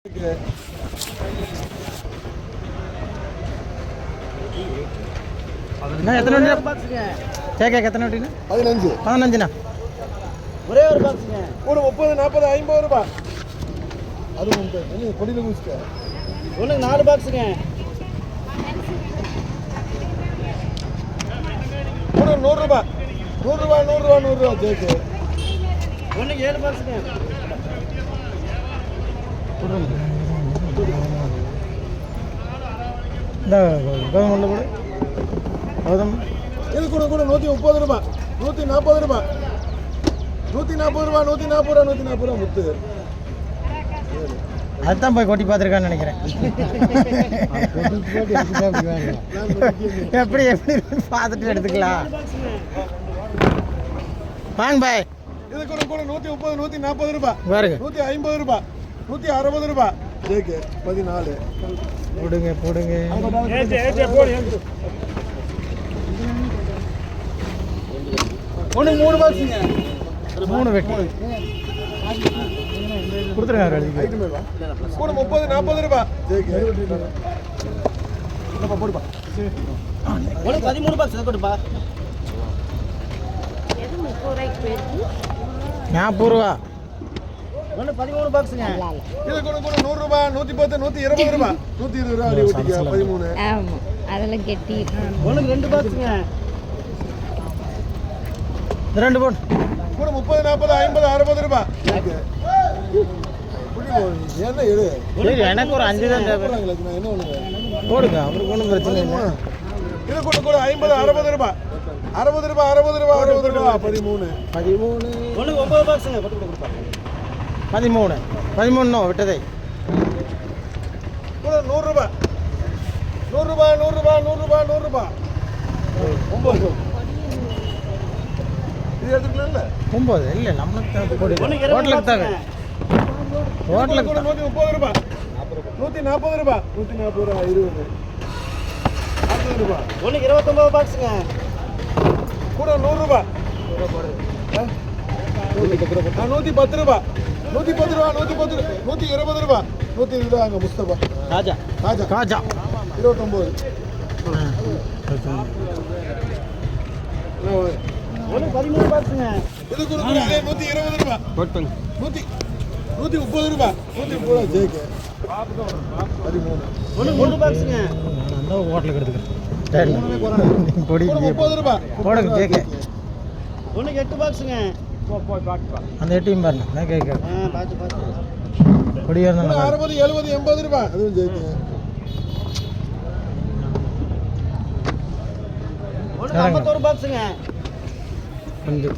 எத்தனை கேட்க எத்தனை வட்டிங்க? 15 ஒரே ஒரு பாக்ஸுங்க. ஒரு 30 40 50 ரூபாய். அது உங்களுக்கு கொடியில் குடிச்சிக்க. ஒன்றுக்கு 4 பாக்ஸுங்க. ஒரு 100 ரூபாய். 100 ரூபாய் 100 ரூபாய் 100 ரூபாய் கேக்கு. ஒன்றுக்கு 7 பாக்ஸுங்க. கோதுமை கூட கோதுமை இது கூட கூட 130 ரூபாய் 140 ரூபாய் 140 ரூபாய் 140 ரூபாய் 140 ரூபாய் முத்து. அதுதான் போய் கொட்டி பார்த்துருக்கான்னு நினைக்கிறேன். எப்படி எப்படி பார்த்துட்டு எடுத்துக்கலாம். வாங்க பாய். இது கூட கூட 130 140 ரூபாய் பாருங்க 150 ரூபாய் 160 ரூபாய் கேக்கு 14. போடுங்க போடுங்க. ஒன்று 3 பாக்ஸுங்க. 3 வெட்டி கொடுத்துருங்க. கூட 30 40 ரூபாய் கேக்கு. என்னப்பா போடுப்பா. ஒன்று 13 பாக்ஸ் கொடுப்பா. 40 ரூபா. ஒன்று 13 பாக்ஸுங்க. இது கூட கூட 100 ரூபாய் 110 120 ரூபாய் 120 ரூபாய் அப்படி ஊட்டிக்க 13. ஆமா அதெல்லாம் கெட்டி. ஒன்றுக்கு 2 பாக்ஸுங்க. 2 போடு. கூட 30 40 50 60 ரூபாய் கேக்கு. என்ன எடு. சரி எனக்கு ஒரு 5 தான் தேவை. நான் என்ன பண்ணுவேன் போடுங்க அவருக்கு ஒன்றும் பிரச்சனை இல்லை. இது கூட கூட 50 60 ரூபாய் 60 ரூபாய் 60 ரூபாய் 60 ரூபாய் 13. 13 ஒன்றுக்கு 9 பாக்ஸுங்க. பட்டு கொடுப்பா. 13 விட்டதை. கூட 100 ரூபாய் 100 ரூபாய் 100 ரூபாய் 100 ரூபாய் 100 ரூபாய் 9. இது எடுத்துக்கலாம்ல 9 இல்லை நம்மளுக்கு தேவை. போடு ஒன்றுக்கு 20 ஹோட்டலுக்கு தேவை. ஹோட்டலுக்கு கூட 130 ரூபாய் 140 ரூபாய் 140 ரூபாய் 20 40 ரூபாய். ஒன்றுக்கு 29 பாக்ஸுங்க. கூட 100 ரூபாய் 110 ரூபாய் 110 ரூபாய் 110 120 ரூபாய் 120 ரூபாய். அங்கே முஸ்தபா ராஜா ராஜா காஜா 29. ஒன்றுக்கு 13 பாக்ஸுங்க. இது கூட கூட 120 ரூபாய் 130 ரூபாய் 130 ரூபாய் ஜேக்கு 13. ஒன்றுக்கு 3 பாக்ஸுங்க. அந்த ஹோட்டலுக்கு எடுத்துக்கிறேன். பொடி 30 ரூபாய் போடுங்க கேட்க. ஒன்றுக்கு 8 பாக்ஸுங்க. அந்த 8 பாருங்க நான் கேட்க. பார்த்து பார்த்து. பொடியாக கூட இருந்தால் 60 70 80 ரூபாய் அதுவும் ஜேக்கு. ஒன்றுக்கு 51 பாக்ஸுங்க. கொஞ்சம்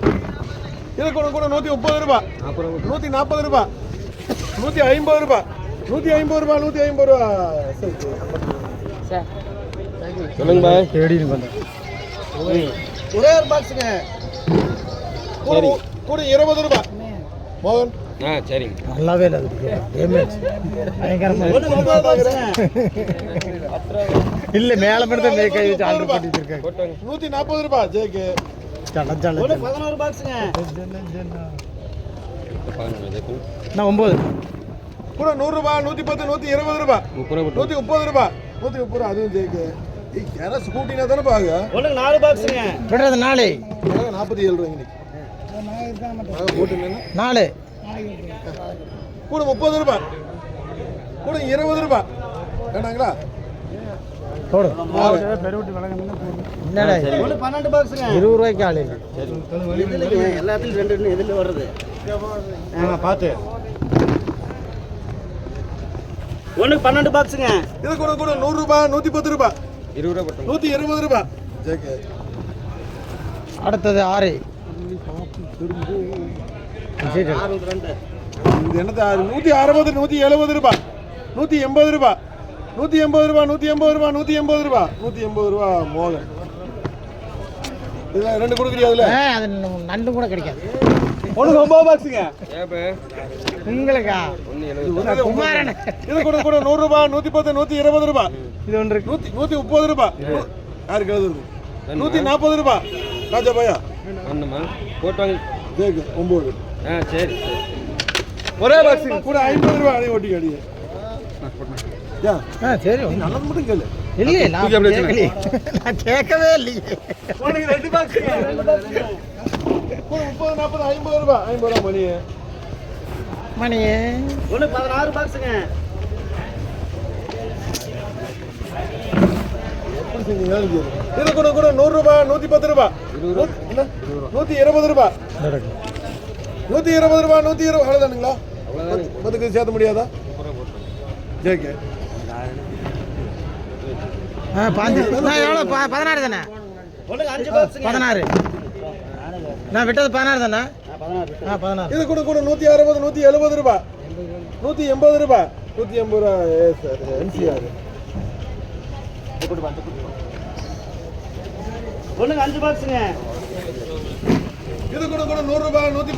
இது கூட கூட 130 ரூபாய் 140 ரூபாய் 150 ரூபாய் 150 ரூபாய் 150 ரூபாய். சொல்லுங்க பாய். தேடின்னு வந்தேன். ஒரே ஒரு பாக்ஸுங்க. கூட 20 ரூபாய் மோகன். சரிங்க நல்லாவே இல்லை. அது டேமேஜ் பயங்கரமாக ஒன்றுக்கு 9 பாக்ஸுங்க. இல்லை மேலே மட்டும் தான் கை வச்சு ஆர்டர் பண்ணி வச்சிருக்காங்க. 140 ரூபாய் ஜேக்கு. ஒன்றுக்கு 11 பாக்ஸுங்க. நான் 9 கூட 100 ரூபாய் 110 120 ரூபாய் 130 ரூபாய் 130 ரூபாய் அதுவும் ஜேக்கு. யாரா ஸ்கூட்டினா தானே பாங்க. ஒன்றுக்கு 4 பாக்ஸுங்க. விடுறது 4 47 ரூபாய் இன்னைக்கு போட்டு 4 கூட 30 ரூபாய் கூட 20 ரூபாய் வேணாங்களா போடு. என்னடா ஒன்று 12 பாக்ஸுங்க. 20 ரூபாய்க்கு ஆள் இல்லை. எல்லாத்துலையும் 2 இதில் வருது. பார்த்து ஒன்றுக்கு 12 பாக்ஸுங்க. இது கூட கூட 100 ரூபாய் 110 ரூபாய் 120 ரூபாய் ஜேக்கு. அடுத்தது 6 62. இது என்னது 160 170 ரூபாய் 180 ரூபாய் 180 ரூபாய் 180 ரூபாய் 180 ரூபாய் 180 ரூபாய் மோகன். இதில் 2 கொடுக்குறியா அதில்? அது நண்டு கூட கிடைக்காது. ஒன்று 9 பாக்ஸுங்க. உங்களுக்கா குமாரன். இது கூட கூட 100 ரூபாய் 110 120 ரூபாய் இது ஒன்று 130 ரூபாய். யாருக்கு எழுதுறது 140 ரூபாய் ராஜா பையா போட்டாங்க. ஜேக்கு 9. சரி ஒரே பாக்ஸுங்க கூட 50 ரூபாய் அதையும் ஓட்டி அடியே. ஏன் ஆ சரி நீ நல்லது மட்டும் கேளு. இல்லையே நான் தூக்கி அப்படியே கேட்கலையே. நான் கேட்கவே இல்லையே. உனக்கு 2 பாக்ஸ் 2 பாக்ஸ் 30 40 50 ரூபா 50 ரூபா மணி. மணியே ஒண்ணுக்கு 16 பாக்ஸுங்க. எப்படி செஞ்சீங்க இது கூட கூட 100 ரூபா 110 ரூபா 120 ரூபா 120 ரூபா 120 அவ்வளோதானுங்களா? மதுக்கு சேர்த்த முடியாதா? ஜேகே ஆ பாஞ்சு நான் எவ்வளோ 16 தானே? ஒண்ணுக்கு 5 பாக்ஸுங்க. 16 நான் விட்டது 16 தானே? 16. ஆ 16 இது கூட கூட 160 170 ரூபா 180 ரூபா 180 ரூபா சார் என்சிஆர். ஒண்ணுக்கு 5 பாக்ஸுங்க. இது கூட கூட 100 ரூபா 110